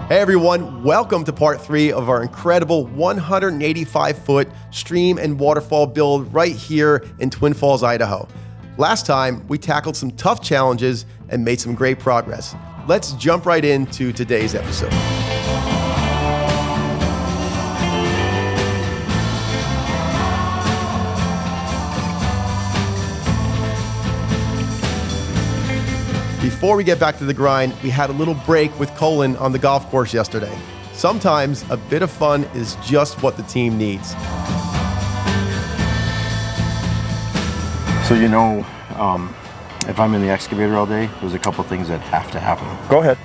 Hey everyone, welcome to part 3 of our incredible 185-foot stream and waterfall build right here in Twin Falls, Idaho. Last time, we tackled some tough challenges and made some great progress. Let's jump right into today's episode. Before we get back to the grind, we had a little break with Colin on the golf course yesterday. Sometimes a bit of fun is just what the team needs. So if I'm in the excavator all day, there's a couple things that have to happen. Go ahead.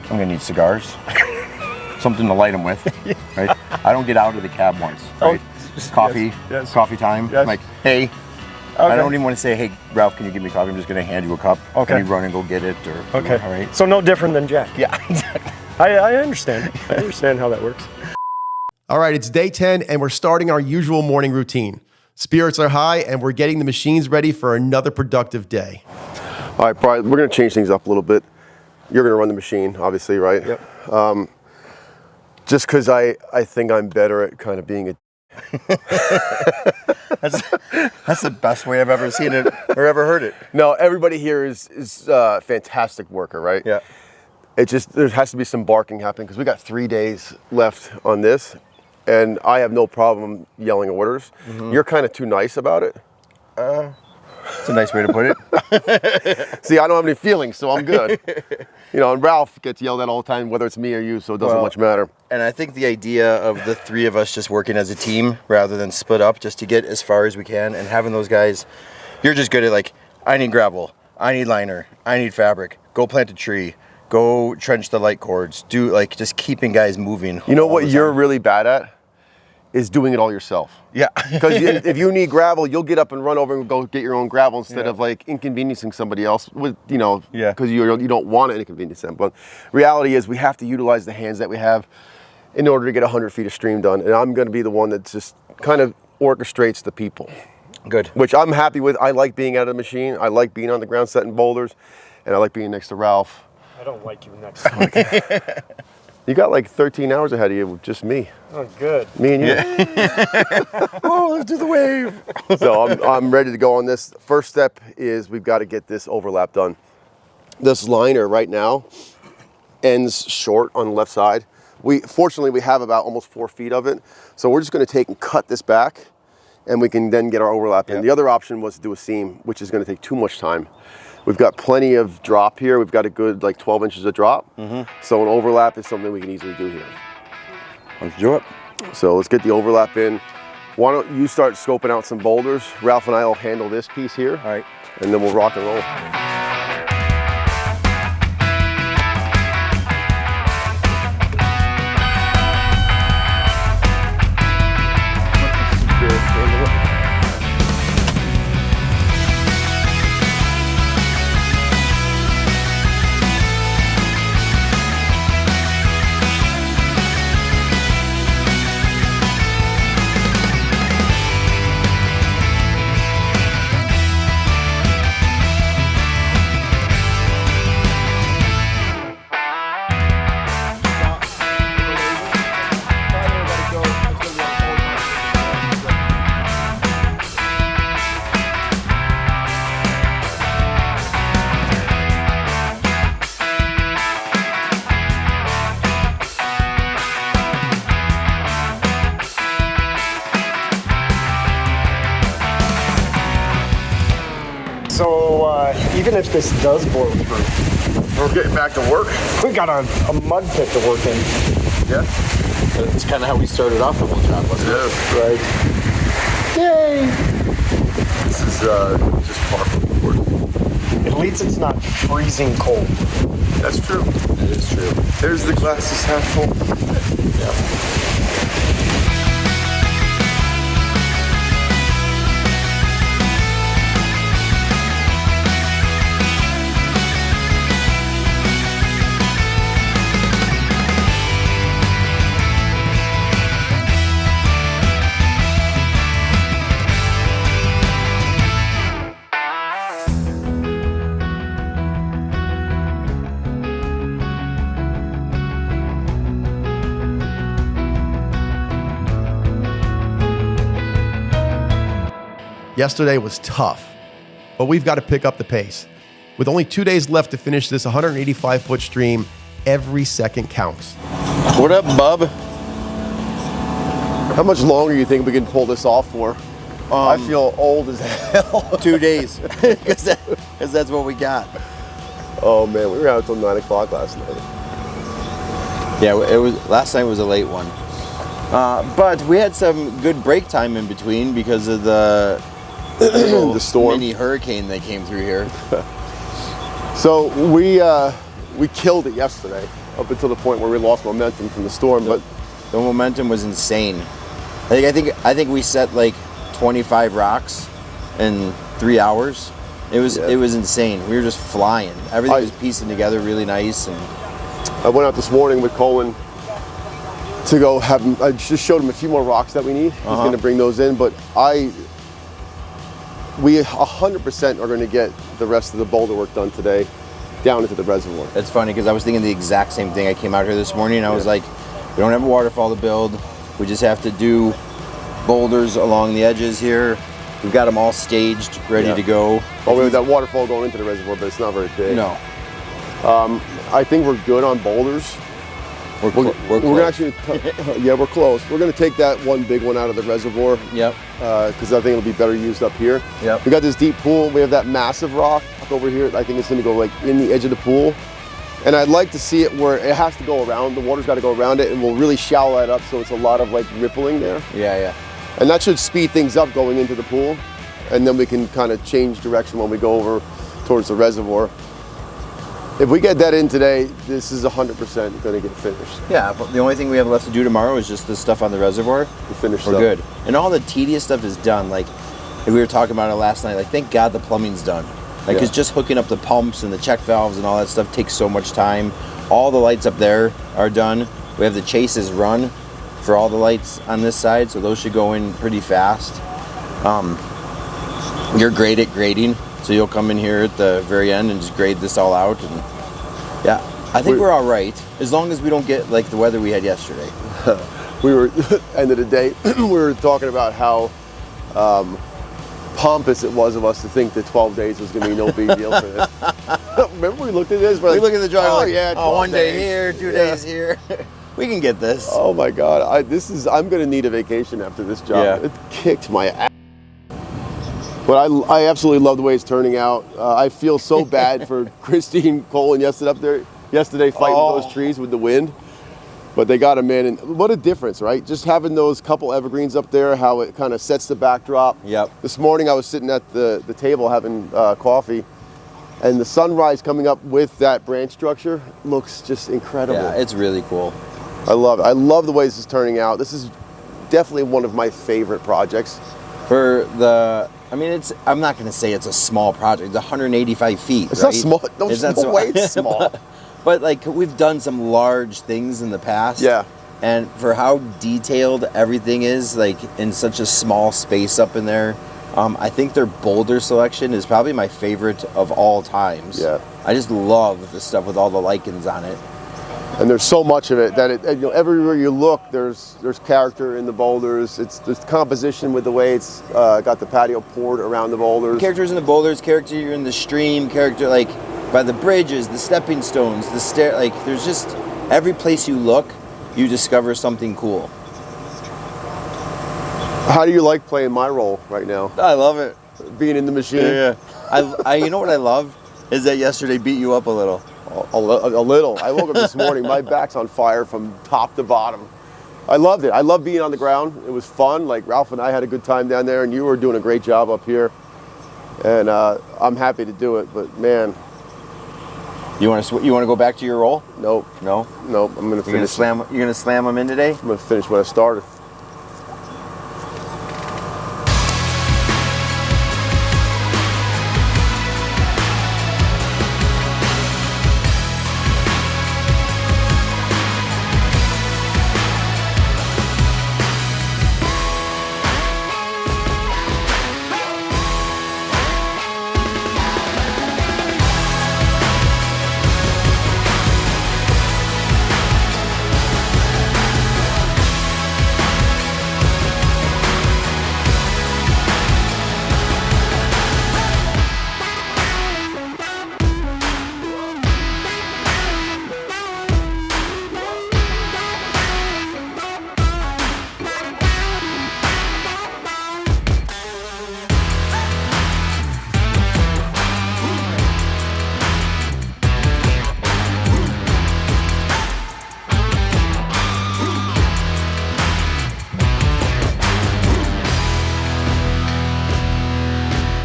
I'm gonna need cigars, something to light them with, right? I don't get out of the cab once, right? Coffee, yes. Coffee time. Yes. I'm like, hey, I don't even want to say, hey, Ralph, can you give me coffee? I'm just gonna hand you a cup. Okay. Can you run and go get it? Or Okay. All right. So no different than Jack. Yeah, exactly. I understand. I understand how that works. All right, it's day 10 and we're starting our usual morning routine. Spirits are high and we're getting the machines ready for another productive day. All right, Brian, we're going to change things up a little bit. You're going to run the machine, obviously, right? Yep. Just because I think I'm better at kind of being a... That's the best way I've ever seen it or ever heard it. No, everybody here is a fantastic worker, right? Yeah. It just, there has to be some barking happening because we got 3 days left on this and I have no problem yelling orders. Mm-hmm. You're kind of too nice about it. It's a nice way to put it. See, I don't have any feelings, so I'm good. And Ralph gets yelled at all the time, whether it's me or you, so it doesn't much matter. And I think the idea of the three of us just working as a team rather than split up just to get as far as we can and having those guys, you're just good at like, I need gravel, I need liner, I need fabric, go plant a tree, go trench the light cords, do like just keeping guys moving. You know what you're really bad at? Is doing it all yourself. Yeah. Because if you need gravel, you'll get up and run over and go get your own gravel instead of like inconveniencing somebody else with, because you don't want to inconvenience them. But reality is we have to utilize the hands that we have in order to get 100 feet of stream done. And I'm going to be the one that just kind of orchestrates the people. Good. Which I'm happy with. I like being out of the machine. I like being on the ground setting boulders. And I like being next to Ralph. I don't like you next to me. You got like 13 hours ahead of you with just me. Oh, good. Me and you. Yeah. Oh, let's do the wave. So I'm ready to go on this. First step is we've got to get this overlap done. This liner right now ends short on the left side. Fortunately, we have about almost 4 feet of it. So we're just going to take and cut this back and we can then get our overlap in. Yep. The other option was to do a seam, which is going to take too much time. We've got plenty of drop here. We've got a good 12 inches of drop. Mm-hmm. So an overlap is something we can easily do here. Let's do it. So let's get the overlap in. Why don't you start scoping out some boulders? Ralph and I will handle this piece here. All right. And then we'll rock and roll. So even if this does blow through, We're getting back to work. we got a mud pit to work in. Yeah. That's kind of how we started off the whole job, wasn't it? Right. Yay! This is just par for the course. At least it's not freezing cold. That's true. It is true. There's the glasses half full. Yeah. Yesterday was tough, but we've got to pick up the pace. With only 2 days left to finish this 185-foot stream, every second counts. What up, bub? How much longer do you think we can pull this off for? I feel old as hell. 2 days, because that's what we got. Oh man, we were out until 9 o'clock last night. Yeah, last night was a late one. But we had some good break time in between because of the The storm. mini hurricane that came through here. So we killed it yesterday up until the point where we lost momentum from the storm. But The momentum was insane. I think we set like 25 rocks in 3 hours. It was insane. We were just flying. Everything was piecing together really nice. And I went out this morning with Colin to go have him. I just showed him a few more rocks that we need. He's going to bring those in, but we 100% are going to get the rest of the boulder work done today down into the reservoir. it's funny because I was thinking the exact same thing. I came out here this morning and I was like, we don't have a waterfall to build. We just have to do boulders along the edges here. We've got them all staged, ready to go. Oh, we have that waterfall going into the reservoir, but it's not very big. No. I think we're good on boulders. We're We're actually, yeah, we're close. We're going to take that one big one out of the reservoir. Yep. Because I think it'll be better used up here. Yep. We got this deep pool. We have that massive rock over here. I think it's going to go like in the edge of the pool. And I'd like to see it where it has to go around. The water's got to go around it, and we'll really shallow that up so it's a lot of like rippling there. Yeah. And that should speed things up going into the pool. And then we can kind of change direction when we go over towards the reservoir. If we get that in today, this is 100% going to get finished. Yeah, but the only thing we have left to do tomorrow is just the stuff on the reservoir. We finished We're good. And all the tedious stuff is done. Like, we were talking about it last night. Like, thank God the plumbing's done. Like, Yeah. it's just hooking up the pumps and the check valves and all that stuff takes so much time. All the lights up there are done. We have the chases run for all the lights on this side, so those should go in pretty fast. You're great at grading, so you'll come in here at the very end and just grade this all out. And yeah, I think we're all right, as long as we don't get like the weather we had yesterday. We were, end of the day, we were talking about how pompous it was of us to think that 12 days was going to be no big deal for this. Remember we looked at this? We look at the drawing like, yeah, 1 day days. here, 2 days here. We can get this. Oh my God, I'm going to need a vacation after this job. Yeah. It kicked my ass. But I absolutely love the way it's turning out. I feel so bad for Christine Colin yesterday fighting those trees with the wind. But they got him in, and what a difference, right? Just having those couple evergreens up there, how it kind of sets the backdrop. Yep. This morning I was sitting at the table having coffee, and the sunrise coming up with that branch structure looks just incredible. Yeah, it's really cool. I love it. I love the way this is turning out. This is definitely one of my favorite projects. I'm not going to say it's a small project. It's 185 feet. It's right? not small. No, It's not no way it's small. But like we've done some large things in the past. Yeah. And for how detailed everything is, like in such a small space up in there, I think their boulder selection is probably my favorite of all times. Yeah. I just love the stuff with all the lichens on it. And there's so much of it that everywhere you look, there's character in the boulders. There's composition with the way it's got the patio poured around the boulders. Characters in the boulders, character in the stream, character like by the bridges, the stepping stones, the stair. Like there's just every place you look, you discover something cool. How do you like playing my role right now? I love it. Being in the machine? Yeah. I you know what I love is that yesterday beat you up a little. A little. I woke up this morning, my back's on fire from top to bottom. I loved it. I love being on the ground. It was fun. Like Ralph and I had a good time down there, and you were doing a great job up here. And I'm happy to do it, but man. You want to go back to your role? Nope. No. Nope. I'm gonna finish. You're gonna slam them in today? I'm gonna finish what I started.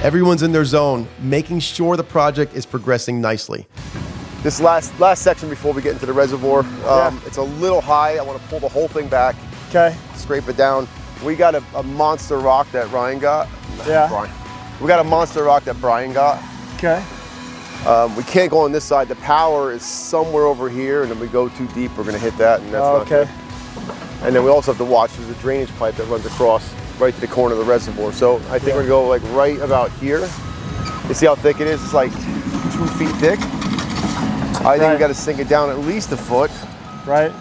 Everyone's in their zone, making sure the project is progressing nicely. This last section before we get into the reservoir, it's a little high. I want to pull the whole thing back. Okay. Scrape it down. We got a monster rock that Ryan got. Yeah. We got a monster rock that Brian got. Okay. We can't go on this side. The power is somewhere over here, and if we go too deep, we're going to hit that, and that's not good. And then we also have to watch. There's a drainage pipe that runs across right to the corner of the reservoir. So I think we're going to go like right about here. You see how thick it is? It's like 2 feet thick. I think we got to sink it down at least a foot. Right.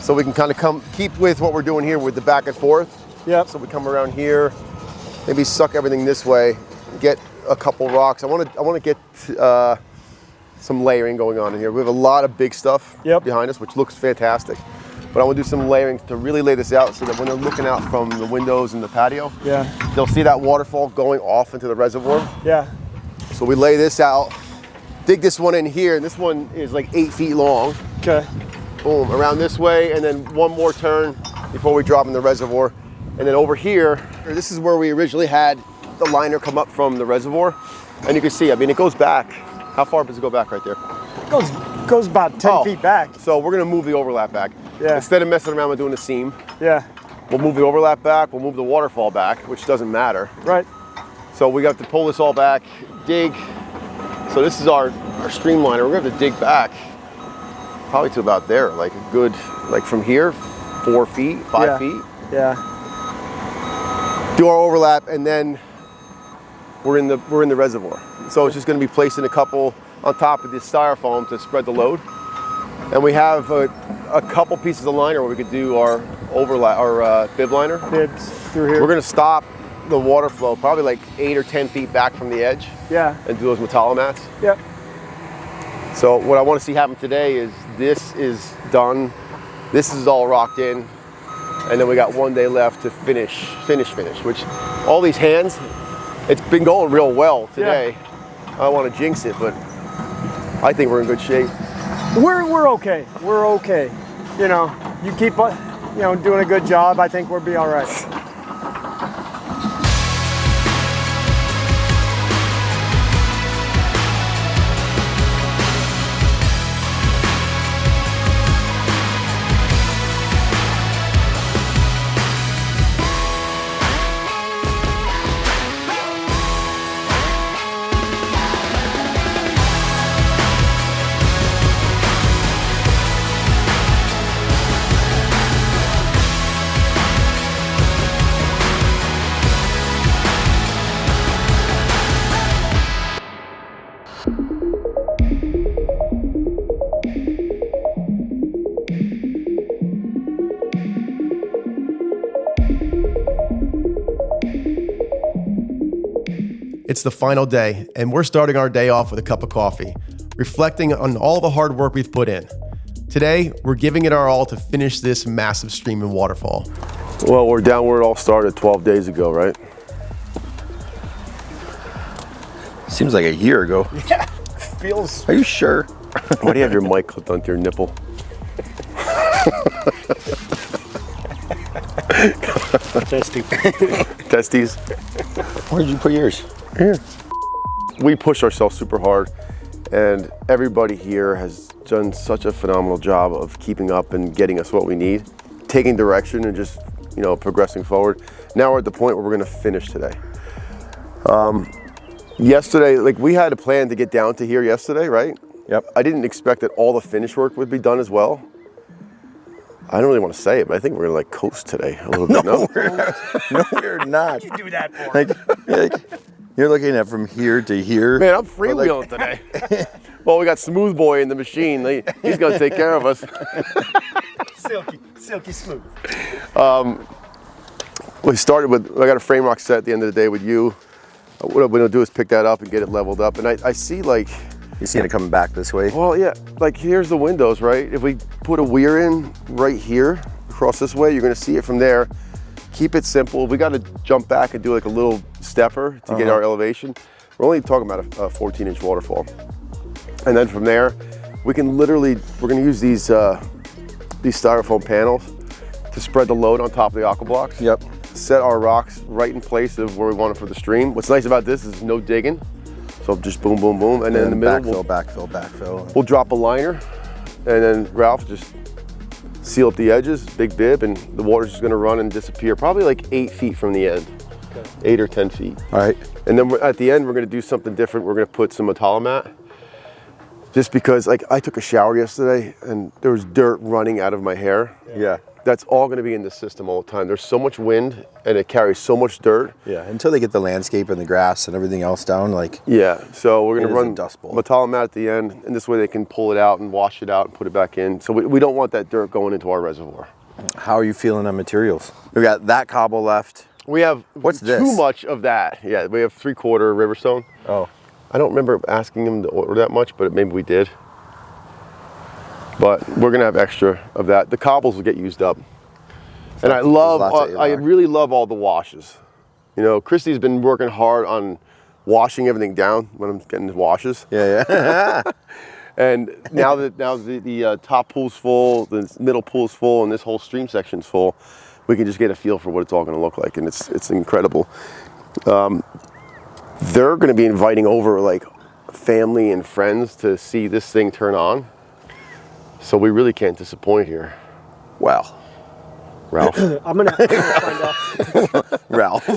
So we can kind of keep with what we're doing here with the back and forth. Yep. So we come around here, maybe suck everything this way, get a couple rocks. I want to get some layering going on in here. We have a lot of big stuff behind us, which looks fantastic. But I want to do some layering to really lay this out so that when they're looking out from the windows in the patio, they'll see that waterfall going off into the reservoir. Yeah. So we lay this out, dig this one in here, and this one is like 8 feet long. Okay. Boom, around this way, and then one more turn before we drop in the reservoir. And then over here, this is where we originally had the liner come up from the reservoir. And you can see, I mean, it goes back. How far does it go back right there? Goes about 10 feet back. So we're gonna move the overlap back. Yeah. Instead of messing around with doing the seam, Yeah. we'll move the overlap back, we'll move the waterfall back, which doesn't matter. Right. So we got to pull this all back, dig. So this is our streamliner. We're gonna have to dig back probably to about there, like a good, like from here, 4 feet, 5 feet. Yeah. Do our overlap, and then we're in the reservoir. So it's just going to be placing a couple on top of this styrofoam to spread the load. And we have a couple pieces of liner where we could do our overlap, our bib liner. Bibs through here. We're going to stop the water flow probably like 8 or 10 feet back from the edge. Yeah. And do those metallo-mats. Yep. So what I want to see happen today is this is done. This is all rocked in. And then we got 1 day left to finish, which all these hands, it's been going real well today. I don't want to jinx it, but I think we're in good shape. We're okay. We're okay. You know, you keep doing a good job. I think we'll be all right. It's the final day, and we're starting our day off with a cup of coffee, reflecting on all the hard work we've put in. Today, we're giving it our all to finish this massive stream and waterfall. Well, we're down where it all started 12 days ago, right? Seems like a year ago. Yeah. Feels. Are you sure? Why do you have your mic clipped onto your nipple? Testes. Where did you put yours? Here. We push ourselves super hard, and everybody here has done such a phenomenal job of keeping up and getting us what we need, taking direction and just, progressing forward. Now we're at the point where we're gonna finish today. Yesterday, we had a plan to get down to here yesterday, right? Yep. I didn't expect that all the finish work would be done as well. I don't really want to say it, but I think we're gonna coast today a little bit. No, we're not. You do that for You're looking at from here to here. Man, I'm freewheeling today. Well, we got Smooth Boy in the machine. He's gonna take care of us. silky smooth. We started with, I got a frame rock set at the end of the day with you. What I'm gonna do is pick that up and get it leveled up. And I see You see it coming back this way? well, yeah, here's the windows, right? If we put a weir in right here, across this way, you're gonna see it from there. Keep it simple. We gotta jump back and do a little stepper to get our elevation. We're only talking about a 14-inch waterfall. And then from there, we can we're gonna use these styrofoam panels to spread the load on top of the aqua blocks. Yep. set our rocks right in place of where we want it for the stream. What's nice about this is no digging. So just boom, boom, boom. And then in the middle, backfill. we'll drop a liner, and then Ralph just seal up the edges, big bib, and the water's just gonna run and disappear, probably like 8 feet from the end. Okay. 8 or 10 feet. All right. And then at the end, we're gonna do something different. We're gonna put some Matalamat, just because like I took a shower yesterday and there was dirt running out of my hair. Yeah. That's all gonna be in the system all the time. There's so much wind and it carries so much dirt. Yeah, until they get the landscape and the grass and everything else down, like. Yeah, so we're gonna run dust bowl. Matalamat at the end, and this way they can pull it out and wash it out and put it back in. So we don't want that dirt going into our reservoir. How are you feeling on materials? We got that cobble left. We have What's this? too much of that. Yeah, we have 3/4 Riverstone. Oh. I don't remember asking them to order that much, but maybe we did. But we're gonna have extra of that. The cobbles will get used up. And I really love all the washes. You know, Christy's been working hard on washing everything down when I'm getting the washes. Yeah. And now the top pool's full, the middle pool's full, and this whole stream section's full, we can just get a feel for what it's all going to look like, and it's incredible. They're going to be inviting over like family and friends to see this thing turn on, so we really can't disappoint here. Wow. Ralph. I'm gonna find out. Ralph.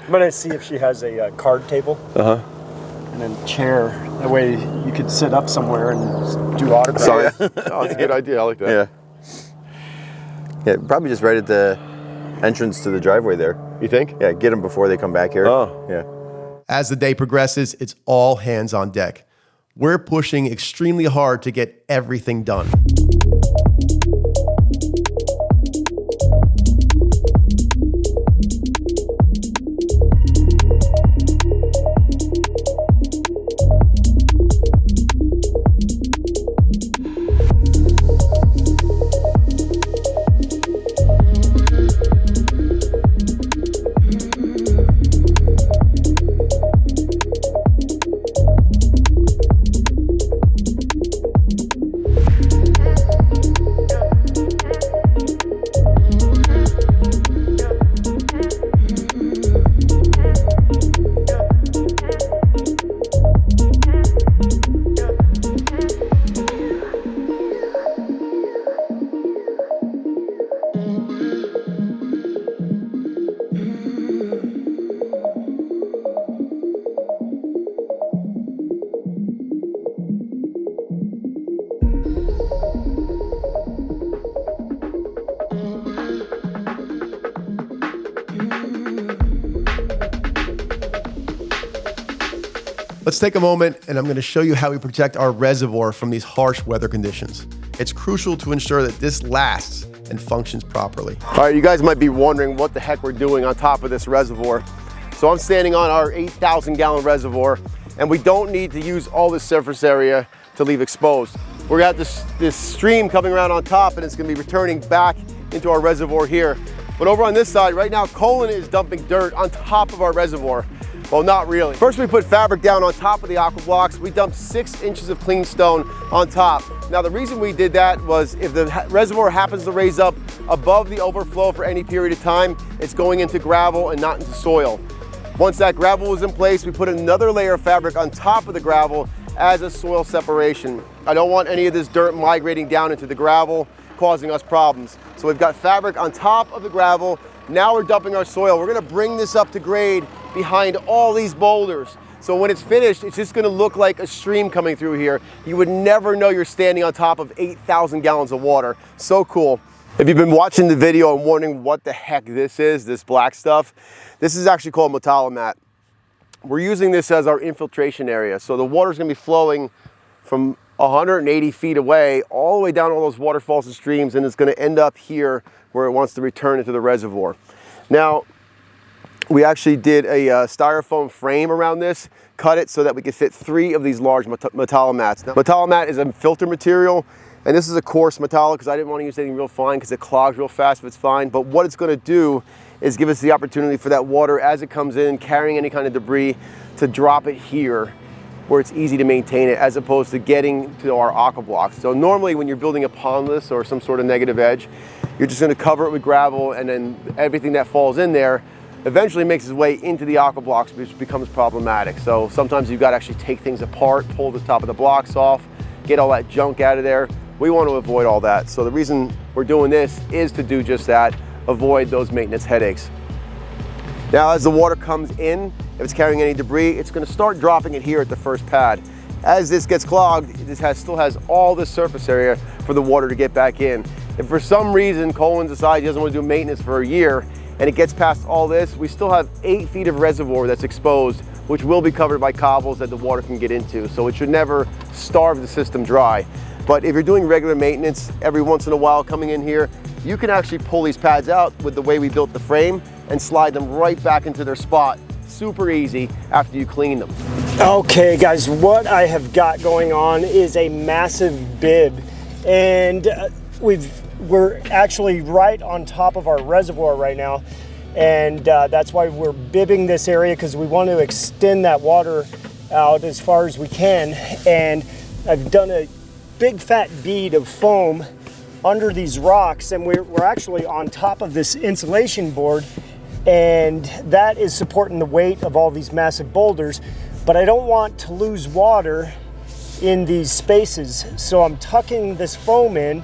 I'm gonna see if she has a card table. And then chair. That way you could sit up somewhere and do autographs. Sorry. Oh, that's a good idea. I like that. Yeah. Yeah, probably just right at the entrance to the driveway there. You think? Yeah, get them before they come back here. Oh. Yeah. As the day progresses, it's all hands on deck. We're pushing extremely hard to get everything done. Let's take a moment and I'm going to show you how we protect our reservoir from these harsh weather conditions. It's crucial to ensure that this lasts and functions properly. All right, you guys might be wondering what the heck we're doing on top of this reservoir. So I'm standing on our 8,000 gallon reservoir, and we don't need to use all this surface area to leave exposed. We're gonna have this stream coming around on top, and it's gonna be returning back into our reservoir here. But over on this side, right now, Colin is dumping dirt on top of our reservoir. Well, not really. First, we put fabric down on top of the aqua blocks. We dumped 6 inches of clean stone on top. Now, the reason we did that was if the reservoir happens to raise up above the overflow for any period of time, it's going into gravel and not into soil. Once that gravel was in place, we put another layer of fabric on top of the gravel as a soil separation. I don't want any of this dirt migrating down into the gravel, causing us problems. So we've got fabric on top of the gravel. Now we're dumping our soil. We're gonna bring this up to grade behind all these boulders. So when it's finished, it's just gonna look like a stream coming through here. You would never know you're standing on top of 8,000 gallons of water. So cool. If you've been watching the video and wondering what the heck this is, this black stuff, this is actually called Matalamat. We're using this as our infiltration area. So the water's gonna be flowing from 180 feet away, all the way down all those waterfalls and streams, and it's gonna end up here where it wants to return into the reservoir. Now, we actually did a styrofoam frame around this, cut it so that we could fit 3 of these large Matalamats. Now, Matalamat is a filter material, and this is a coarse Matala because I didn't want to use anything real fine because it clogs real fast if it's fine. But what it's going to do is give us the opportunity for that water as it comes in, carrying any kind of debris, to drop it here where it's easy to maintain it as opposed to getting to our aqua blocks. So normally when you're building a pondless or some sort of negative edge, You're just going to cover it with gravel, and then everything that falls in there eventually makes its way into the aqua blocks, which becomes problematic. So sometimes you've got to actually take things apart, pull the top of the blocks off, get all that junk out of there. We want to avoid all that. So the reason we're doing this is to do just that, avoid those maintenance headaches. Now, as the water comes in, if it's carrying any debris, it's going to start dropping it here at the first pad. As this gets clogged, this still has all the surface area for the water to get back in. If for some reason Colin decides he doesn't want to do maintenance for a year and it gets past all this, we still have 8 feet of reservoir that's exposed, which will be covered by cobbles that the water can get into. So it should never starve the system dry. But if you're doing regular maintenance every once in a while coming in here, you can actually pull these pads out with the way we built the frame and slide them right back into their spot. Super easy after you clean them. Okay guys, what I have got going on is a massive bib, and we're actually right on top of our reservoir right now, and that's why we're bibbing this area, because we want to extend that water out as far as we can. And I've done a big fat bead of foam under these rocks, and we're actually on top of this insulation board, and that is supporting the weight of all these massive boulders. But I don't want to lose water in these spaces, so I'm tucking this foam in.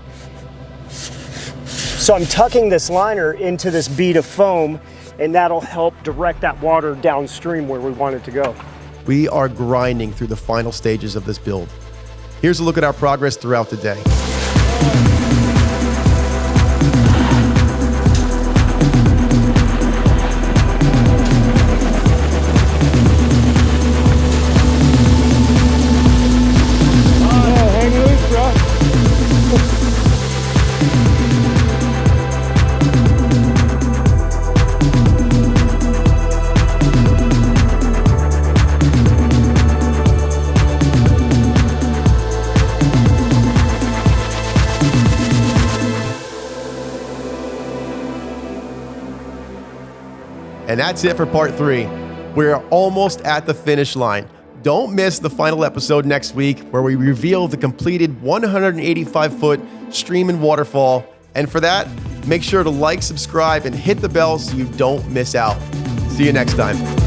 So I'm tucking this liner into this bead of foam, and that'll help direct that water downstream where we want it to go. We are grinding through the final stages of this build. Here's a look at our progress throughout the day. And that's it for part 3. We're almost at the finish line. Don't miss the final episode next week, where we reveal the completed 185-foot stream and waterfall. And for that, make sure to like, subscribe, and hit the bell so you don't miss out. See you next time.